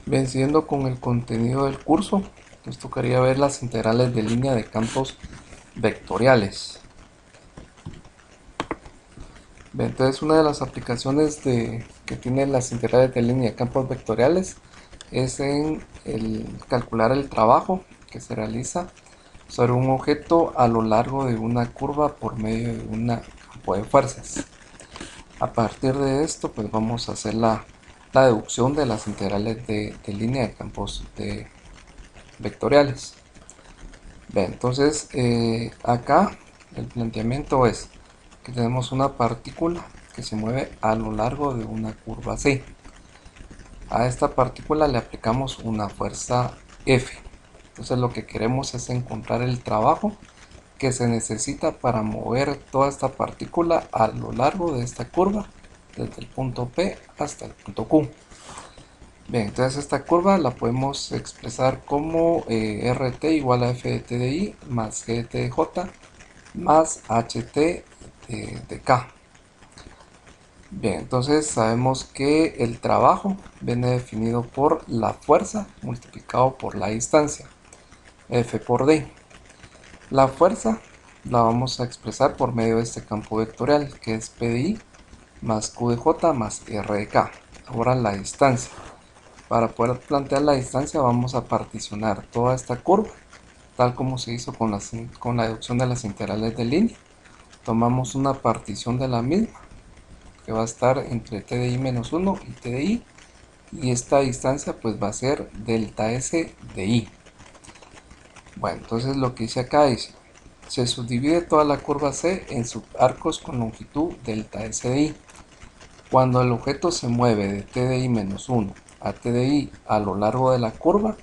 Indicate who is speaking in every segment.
Speaker 1: Bien, siguiendo con el contenido del curso, nos tocaría ver las integrales de línea de campos vectoriales. Bien, entonces, una de las aplicaciones que tienen las integrales de línea de campos vectoriales es en el calcular el trabajo que se realiza sobre un objeto a lo largo de una curva por medio de un campo de fuerzas. A partir de esto, pues vamos a hacer la deducción de las integrales de línea de campos vectoriales. Bien, entonces acá el planteamiento es que tenemos una partícula que se mueve a lo largo de una curva C. A esta partícula le aplicamos una fuerza F. Entonces lo que queremos es encontrar el trabajo que se necesita para mover toda esta partícula a lo largo de esta curva desde el punto P hasta el punto Q. Bien, entonces esta curva la podemos expresar como RT igual a F de T de I más G de T de J más HT de K. Bien, entonces sabemos que el trabajo viene definido por la fuerza multiplicado por la distancia, F por D. La fuerza la vamos a expresar por medio de este campo vectorial que es P de I más Q de J más R de K. Ahora la distancia. Para poder plantear la distancia vamos a particionar toda esta curva, tal como se hizo con la deducción de las integrales de línea. Tomamos una partición de la misma, que va a estar entre t de i menos 1 y t de i, y esta distancia pues va a ser delta s de i. Bueno, entonces lo que hice acá dice, se subdivide toda la curva C en subarcos con longitud delta s de i. Cuando el objeto se mueve de t de i menos 1 a t de i a lo largo de la curva,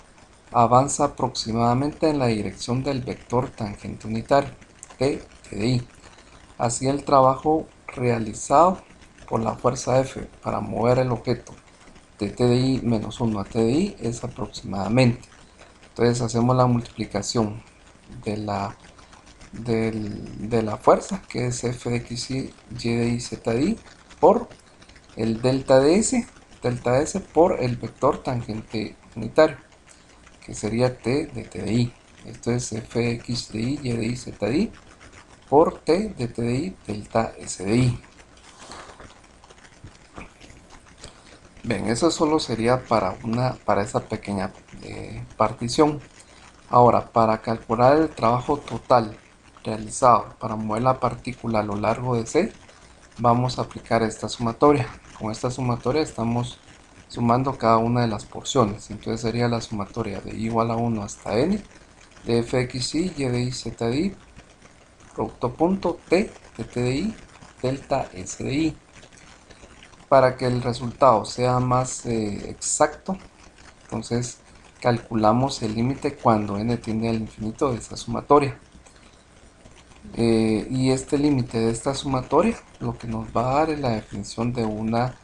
Speaker 1: avanza aproximadamente en la dirección del vector tangente unitario, t de i. Así el trabajo realizado por la fuerza F para mover el objeto de t de i menos 1 a t de i es aproximadamente. Entonces hacemos la multiplicación de la fuerza, que es F de x y de i z de i, por el delta S por el vector tangente unitario, que sería t de t de i. Esto es fx de y de i z de i por t de t de i delta s de i. Bien, eso solo sería para esa pequeña partición. Ahora, para calcular el trabajo total realizado para mover la partícula a lo largo de C, vamos a aplicar esta sumatoria. Con esta sumatoria estamos sumando cada una de las porciones. Entonces sería la sumatoria de i igual a 1 hasta n de fxy y de i z de i, producto punto t de t de i delta s de i. Para que el resultado sea más exacto, entonces calculamos el límite cuando n tiende al infinito de esa sumatoria. Y este límite de esta sumatoria lo que nos va a dar es la definición de una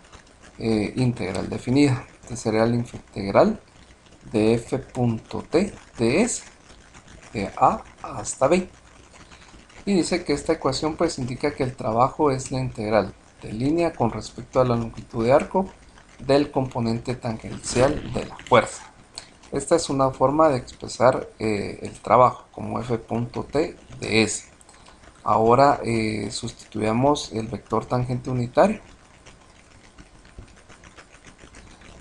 Speaker 1: integral definida. Este sería la integral de f.t de s de a hasta b. Y dice que esta ecuación pues indica que el trabajo es la integral de línea con respecto a la longitud de arco del componente tangencial de la fuerza. Esta es una forma de expresar el trabajo como f.t de s. Ahora sustituyamos el vector tangente unitario.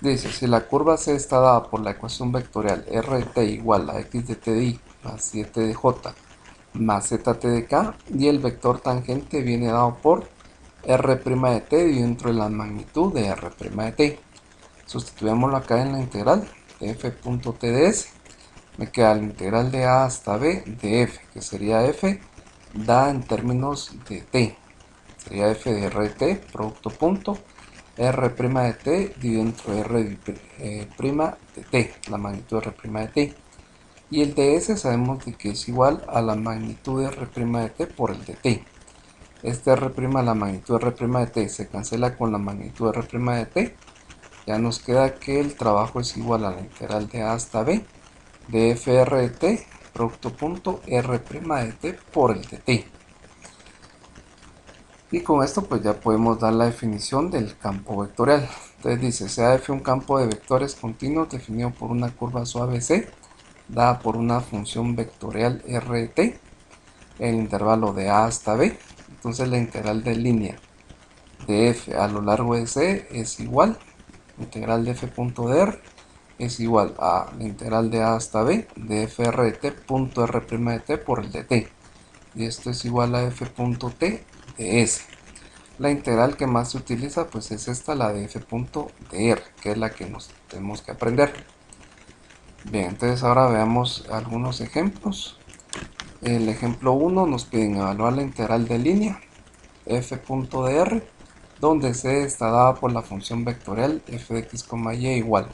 Speaker 1: Dice, si la curva C está dada por la ecuación vectorial RT igual a x de t de i más 7 de j más zt de k, y el vector tangente viene dado por r' de t dividido entre la magnitud de r' de t. Sustituyámoslo acá en la integral de f.t de s. Me queda la integral de a hasta b de f, que sería f dada en términos de t. Sería f de rt, producto punto, r' de t dividido entre r' de t, la magnitud de r' de t. Y el ds sabemos de que es igual a la magnitud de r' de t por el de t. Este r', la magnitud de r' de t se cancela con la magnitud de r' de t. Ya nos queda que el trabajo es igual a la integral de a hasta b de fr de t, producto punto, r' de t por el de t. Y con esto pues ya podemos dar la definición del campo vectorial. Entonces dice, sea f un campo de vectores continuos definido por una curva suave c, dada por una función vectorial rt, en el intervalo de a hasta b. Entonces la integral de línea de f a lo largo de c es igual, integral de f punto de r es igual a la integral de a hasta b de fr de t punto r' de t por el de t, y esto es igual a f punto t de s. La integral que más se utiliza pues es esta, la de f punto de r, que es la que nos tenemos que aprender. Bien, entonces ahora veamos algunos ejemplos. El ejemplo 1 nos piden evaluar la integral de línea f punto de r, donde c está dada por la función vectorial f de x, y igual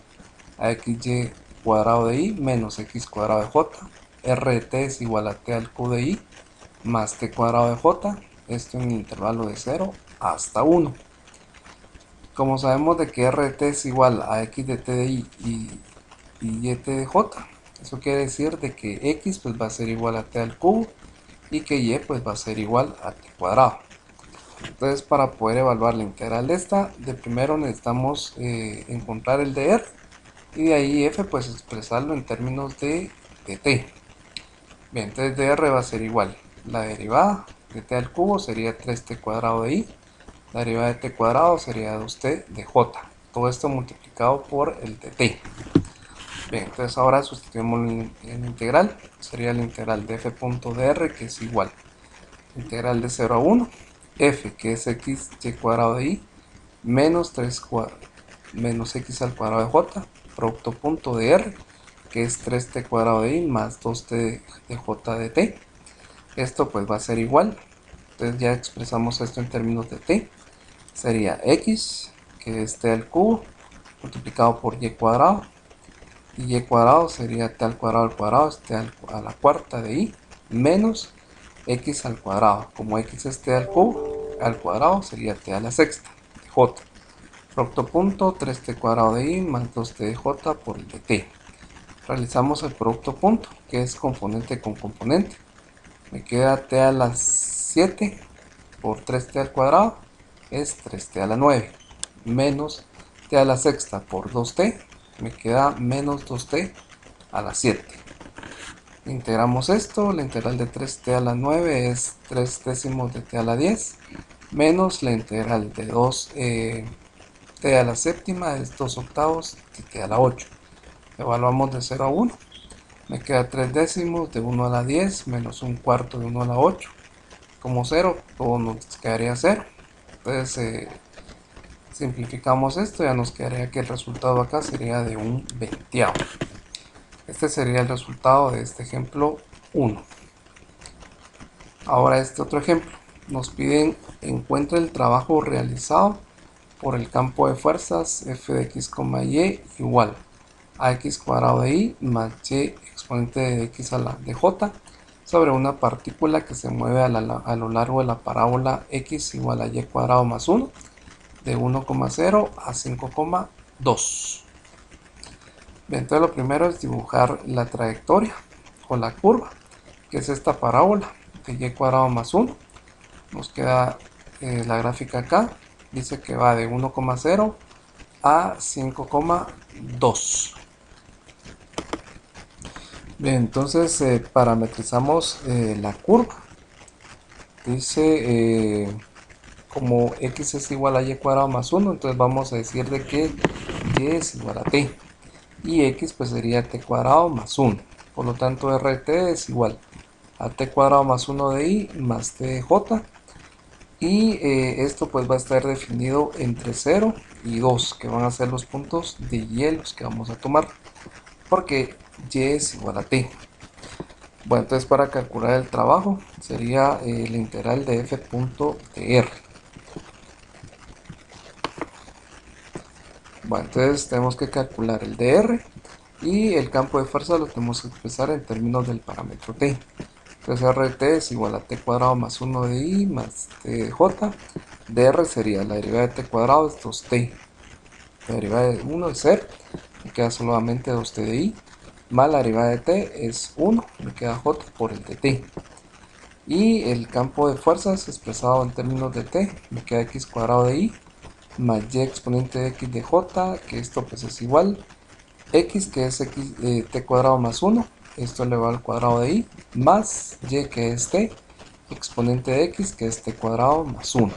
Speaker 1: a xy cuadrado de y menos x cuadrado de j. R de t es igual a t al q de y más t cuadrado de j, esto en el intervalo de 0 hasta 1. Como sabemos de que r de t es igual a x de t de y y t de j, eso quiere decir de que x pues va a ser igual a t al cubo y que y pues va a ser igual a t cuadrado. Entonces, para poder evaluar la integral de esta, de primero necesitamos encontrar el de r, y de ahí f pues expresarlo en términos de t. Bien, entonces de r va a ser igual, la derivada de t al cubo sería 3t cuadrado de y, la derivada de t cuadrado sería 2t de j, todo esto multiplicado por el de t. Bien, entonces ahora sustituimos en la integral, sería la integral de f punto de r, que es igual integral de 0 a 1, f que es x y cuadrado de y menos 3 menos x al cuadrado de j, producto punto de r, que es 3t cuadrado de y más 2t de j de t. Esto pues va a ser igual, entonces ya expresamos esto en términos de t, sería x, que es t al cubo, multiplicado por y cuadrado, y y cuadrado sería t al cuadrado es t a la cuarta de y, menos x al cuadrado, como x es t al cubo, al cuadrado sería t a la sexta de j. Producto punto, 3t cuadrado de y más 2t de j por el de t. Realizamos el producto punto, que es componente con componente. Me queda t a la 7 por 3t al cuadrado, es 3t a la 9, menos t a la sexta por 2t, me queda menos 2t a la 7. Integramos esto, la integral de 3t a la 9 es 3 décimos de t a la 10, menos la integral de 2 t a la séptima es 2 octavos de t a la 8. Evaluamos de 0 a 1. Me queda 3 décimos de 1 a la 10 menos un cuarto de 1 a la 8. Como 0, todo nos quedaría 0. Entonces simplificamos esto, ya nos quedaría que el resultado acá sería de un veinteavo. Este sería el resultado de este ejemplo 1. Ahora este otro ejemplo. Nos piden encuentre el trabajo realizado por el campo de fuerzas f de x, y igual a x cuadrado de y más y exponente de x a la de j sobre una partícula que se mueve a lo largo de la parábola x igual a y cuadrado más 1 de 1,0 a 5,2. Bien, entonces lo primero es dibujar la trayectoria o la curva, que es esta parábola de y cuadrado más 1. Nos queda la gráfica acá, dice que va de 1,0 a 5,2. Bien, entonces parametrizamos la curva. Dice como x es igual a y cuadrado más 1, entonces vamos a decir de que y es igual a t, y x pues sería t cuadrado más 1, por lo tanto rt es igual a t cuadrado más 1 de y más t de j, y esto pues va a estar definido entre 0 y 2, que van a ser los puntos de y los que vamos a tomar, porque y es igual a t. Bueno, entonces para calcular el trabajo sería la integral de f punto de r. Bueno, entonces tenemos que calcular el dr y el campo de fuerza lo tenemos que expresar en términos del parámetro t. Entonces rt es igual a t cuadrado más 1 de y más t de j. Dr sería la derivada de t cuadrado es 2t. La derivada de 1 es 0, me queda solamente 2t de y, más la derivada de t es 1, me queda j por el de t. Y el campo de fuerzas expresado en términos de t, me queda x cuadrado de y más y exponente de x de j, que esto pues es igual x, que es x t cuadrado más 1, esto elevado al cuadrado de y, más y, que es t, exponente de x, que es t cuadrado más 1.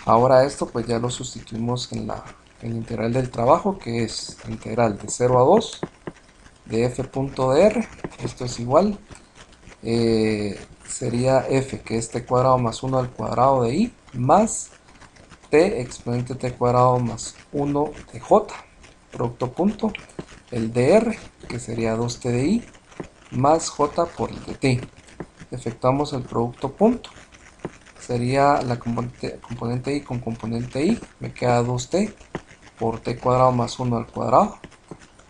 Speaker 1: Ahora esto pues ya lo sustituimos en la integral del trabajo, que es integral de 0 a 2 de f punto de r. Esto es igual, sería f, que es t cuadrado más 1 al cuadrado de y, más t exponente t cuadrado más 1 de j, producto punto, el dr, que sería 2t de i, más j por el de t. Efectuamos el producto punto, sería la componente i con componente i, me queda 2t por t cuadrado más 1 al cuadrado,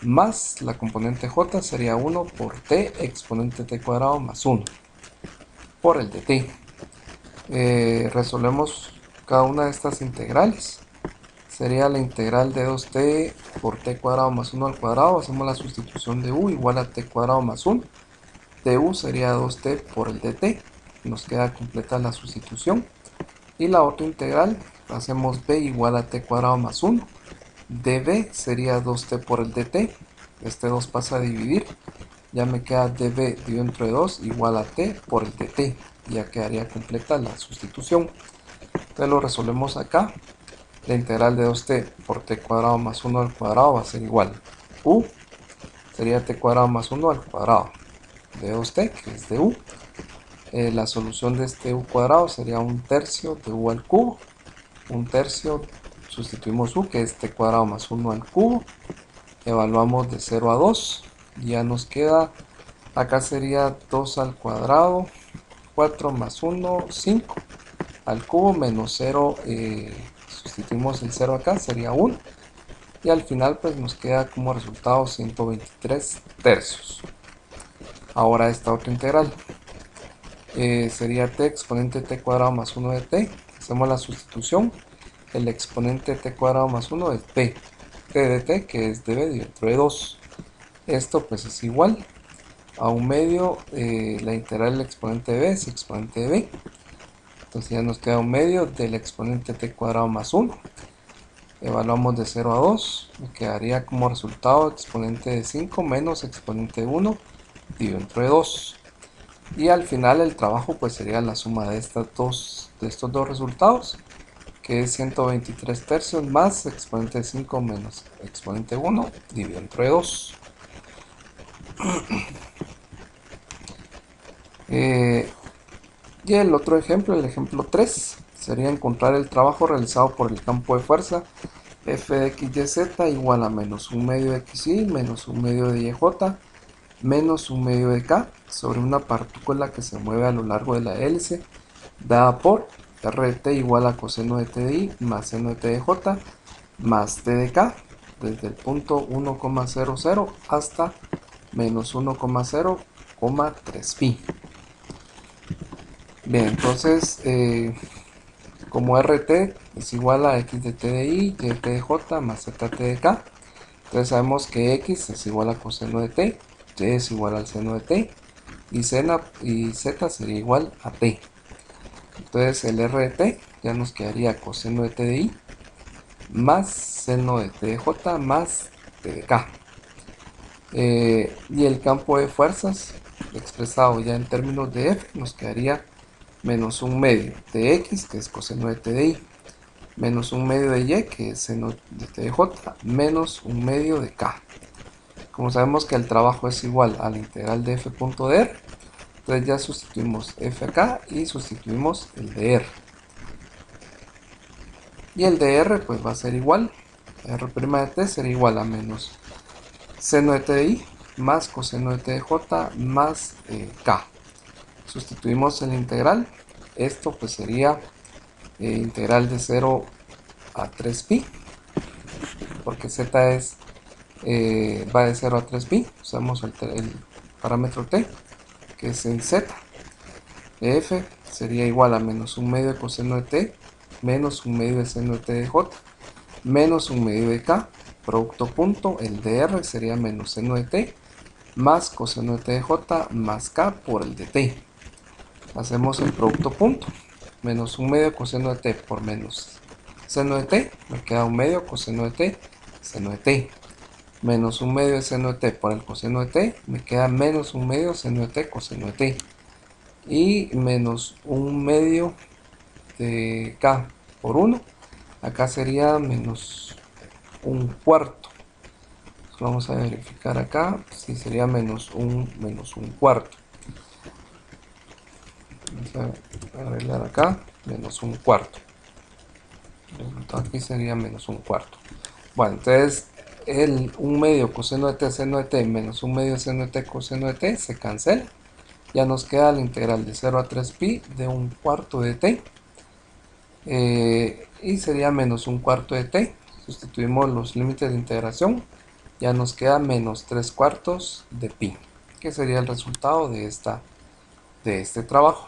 Speaker 1: más la componente j sería 1 por t exponente t cuadrado más 1 por el de t. Resolvemos cada una de estas integrales. Sería la integral de 2t por t cuadrado más 1 al cuadrado. Hacemos la sustitución de u igual a t cuadrado más 1. Du sería 2t por el dt. Nos queda completa la sustitución. Y la otra integral, hacemos b igual a t cuadrado más 1. db sería 2t por el dt. Este 2 pasa a dividir. Ya me queda db dividido entre 2 igual a t por el dt. Ya quedaría completa la sustitución. Entonces lo resolvemos acá. La integral de 2t por t cuadrado más 1 al cuadrado va a ser igual. U sería t cuadrado más 1 al cuadrado de 2t, que es de u. La solución de este u cuadrado sería un tercio de u al cubo. Un tercio, sustituimos u, que es t cuadrado más 1 al cubo. Evaluamos de 0 a 2. Ya nos queda, acá sería 2 al cuadrado, 4 más 1, 5 al cubo, menos 0, sustituimos el 0 acá, sería 1. Y al final pues nos queda como resultado 123 tercios. Ahora esta otra integral sería t exponente t cuadrado más 1 de t. Hacemos la sustitución. El exponente t cuadrado más 1 de t. T de t, que es db dentro de 2. Esto pues es igual a un medio, la integral del exponente de b es exponente de b. Entonces ya nos queda un medio del exponente t cuadrado más 1. Evaluamos de 0 a 2, me quedaría como resultado exponente de 5 menos exponente de 1 dividido entre 2. Y al final el trabajo pues sería la suma de estos dos resultados, que es 123 tercios más exponente de 5 menos exponente de 1 dividido entre 2. Y el otro ejemplo, el ejemplo 3, sería encontrar el trabajo realizado por el campo de fuerza f de x y z igual a menos un medio de xy menos un medio de yj menos un medio de k sobre una partícula que se mueve a lo largo de la hélice, dada por r de t igual a coseno de t de i más seno de t de j más t de k desde el punto 1,00 hasta menos 1,0,3 pi. Bien, entonces como rt es igual a x de t de i, y de t de j más z t de k, entonces sabemos que x es igual a coseno de t, y es igual al seno de t, y z sería igual a t. Entonces el r de t ya nos quedaría coseno de t de i más seno de t de j más t de k. Y el campo de fuerzas expresado ya en términos de f nos quedaría menos un medio de x, que es coseno de t de i, menos un medio de y, que es seno de t de j, menos un medio de k. Como sabemos que el trabajo es igual a la integral de f punto de r, entonces ya sustituimos f acá y sustituimos el de r. Y el de r pues va a ser igual, r' de t será igual a menos seno de t de i más coseno de t de j más k. Sustituimos el integral, esto pues sería integral de 0 a 3pi, porque z es, va de 0 a 3pi, usamos el parámetro t, que es en z. F sería igual a menos un medio de coseno de t, menos un medio de seno de t de j, menos un medio de k, producto punto, el de r sería menos seno de t, más coseno de t de j, más k por el de t. Hacemos el producto punto, menos un medio de coseno de t por menos seno de t, me queda 1 medio coseno de t, seno de t. Menos 1 medio de seno de t por el coseno de t, me queda menos 1 medio seno de t coseno de t. Y menos 1 medio de k por 1, acá sería menos 1/4. Vamos a verificar acá, si sería menos un cuarto. Vamos a arreglar acá, menos 1/4. El resultado aquí sería menos 1/4. Bueno, entonces el 1 medio coseno de t seno de t menos 1 medio seno de t coseno de t se cancela. Ya nos queda la integral de 0 a 3pi de 1/4 de t. Y sería menos 1/4 de t. Sustituimos los límites de integración. Ya nos queda menos 3/4 de pi, que sería el resultado de este trabajo.